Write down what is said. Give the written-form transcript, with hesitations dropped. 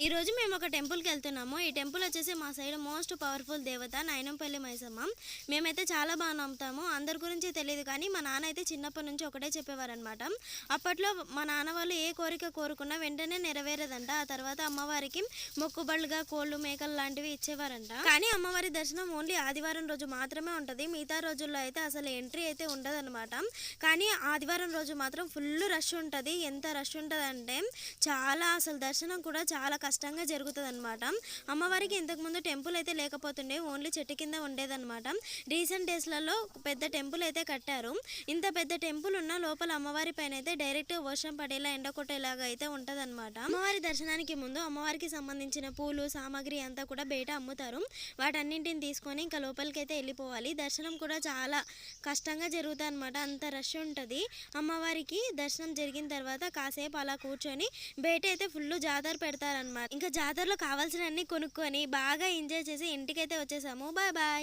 ఈరోజు మేము ఒక టెంపుల్కి వెళ్తున్నాము. ఈ టెంపుల్ వచ్చేసి మా సైడ్ మోస్ట్ పవర్ఫుల్ దేవత నైనంపల్లి మైసమ్మ. మేమైతే చాలా బాగా నమ్ముతాము. అందరి గురించి తెలియదు కానీ మా నాన్న అయితే చిన్నప్పటి నుంచి ఒకటే చెప్పేవారనమాట. అప్పట్లో మా నాన్న వాళ్ళు ఏ కోరిక కోరుకున్నా వెంటనే నెరవేరేదంట. ఆ తర్వాత అమ్మవారికి మొక్కుబళ్ళుగా కోళ్ళు మేకలు లాంటివి ఇచ్చేవారంట. కానీ అమ్మవారి దర్శనం ఓన్లీ ఆదివారం రోజు మాత్రమే ఉంటుంది. మిగతా రోజుల్లో అయితే అసలు ఎంట్రీ అయితే ఉండదన్నమాట. కానీ ఆదివారం రోజు మాత్రం ఫుల్ రష్ ఉంటుంది. ఎంత రష్ ఉంటుంది అంటే చాలా, అసలు దర్శనం కూడా చాలా కష్టంగా జరుగుతుంది అనమాట. అమ్మవారికి ఇంతకుముందు టెంపుల్ అయితే లేకపోతుండే, ఓన్లీ చెట్టు కింద ఉండేదన్నమాట. రీసెంట్ డేస్లలో పెద్ద టెంపుల్ అయితే కట్టారు. ఇంత పెద్ద టెంపుల్ ఉన్న లోపల అమ్మవారి పైన అయితే డైరెక్ట్ వర్షం పడేలా ఎండ కొట్టేలాగా అయితే ఉంటదన్నమాట. అమ్మవారి దర్శనానికి ముందు అమ్మవారికి సంబంధించిన పూలు సామాగ్రి అంతా కూడా బయట అమ్ముతారు. వాటన్నింటిని తీసుకొని ఇంకా లోపలికి అయితే వెళ్ళిపోవాలి. దర్శనం కూడా చాలా కష్టంగా జరుగుతుంది అనమాట. అంత రష్ ఉంటుంది. అమ్మవారికి దర్శనం జరిగిన తర్వాత కాసేపు అలా కూర్చొని బయట అయితే ఫుల్ జాతర పెడతారనమాట. ఇంకా జాతరలో కావాల్సినవన్నీ కొనుక్కొని బాగా ఎంజాయ్ చేసి ఇంటికైతే వచ్చేసాము. Bye bye.